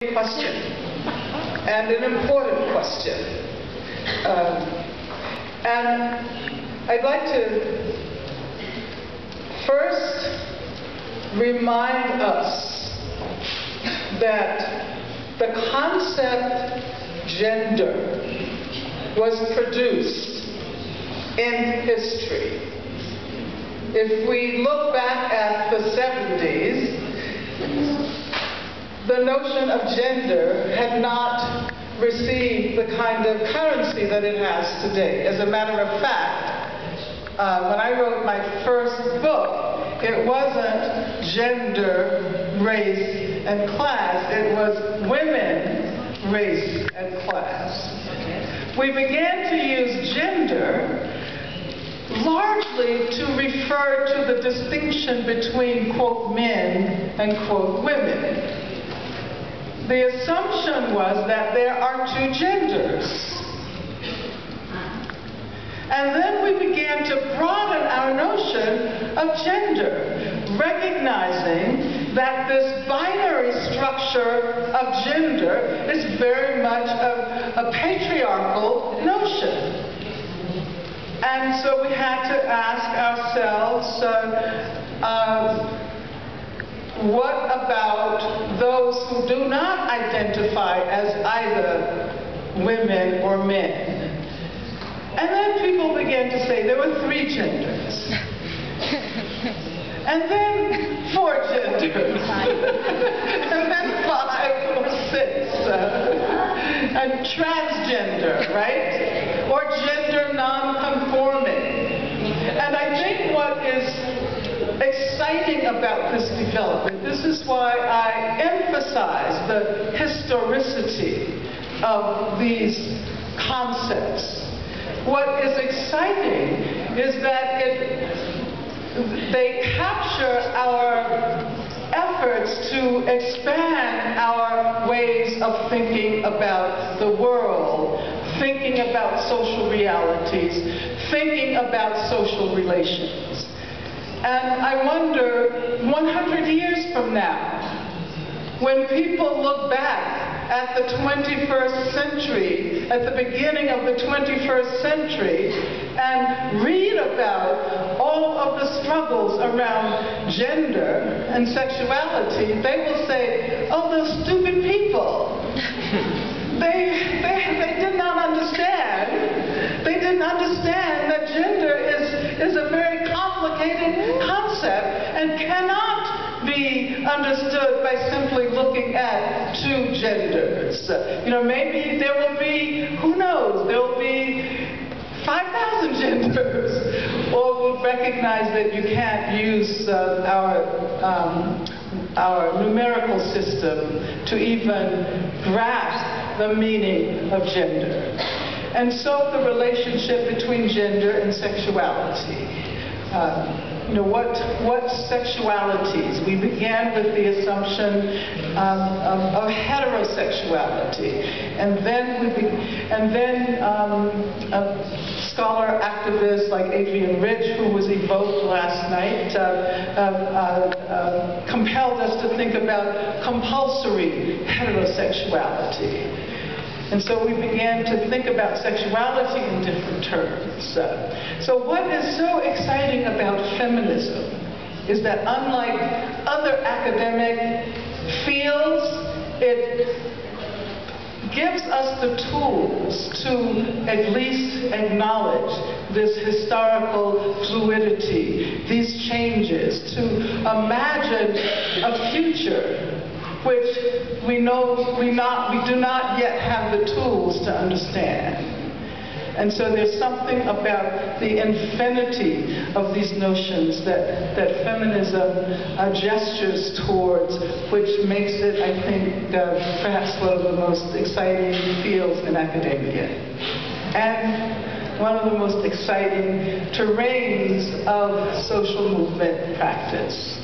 Question, and an important question. And I'd like to first remind us that the concept gender was produced in history. If we look back at the 70s, the notion of gender had not received the kind of currency that it has today. As a matter of fact, when I wrote my first book, it wasn't gender, race, and class. It was women, race, and class. We began to use gender largely to refer to the distinction between, quote, men and, quote, women. The assumption was that there are two genders. And then we began to broaden our notion of gender, recognizing that this binary structure of gender is very much a patriarchal notion. And so we had to ask ourselves, what about those who do not identify as either women or men? And then people began to say there were 3 genders. And then 4 genders. And then 5 or 6. And transgender, right? Or gender non-conforming. And I think what is exciting about this development, this is why I emphasize the historicity of these concepts. What is exciting is that they capture our efforts to expand our ways of thinking about the world, thinking about social realities, thinking about social relations. And I wonder, 100 years from now, when people look back at the 21st century, at the beginning of the 21st century, and read about all of the struggles around gender and sexuality, they will say, oh, those stupid people. They did not understand. They didn't understand that gender is a very complicated concept and cannot be understood by simply looking at 2 genders. You know, maybe there will be, who knows, there will be 5,000 genders. Or we'll recognize that you can't use our numerical system to even grasp the meaning of gender. And so the relationship between gender and sexuality. You know, what sexualities? We began with the assumption of heterosexuality, and then a scholar activist like Adrienne Rich, who was evoked last night, compelled us to think about compulsory heterosexuality. And so we began to think about sexuality in different terms. So what is so exciting about feminism is that unlike other academic fields, it gives us the tools to at least acknowledge this historical fluidity, these changes, to imagine a future which we do not yet have the tools to understand. And so there's something about the infinity of these notions that feminism gestures towards, which makes it, I think, perhaps one of the most exciting fields in academia. And one of the most exciting terrains of social movement practice.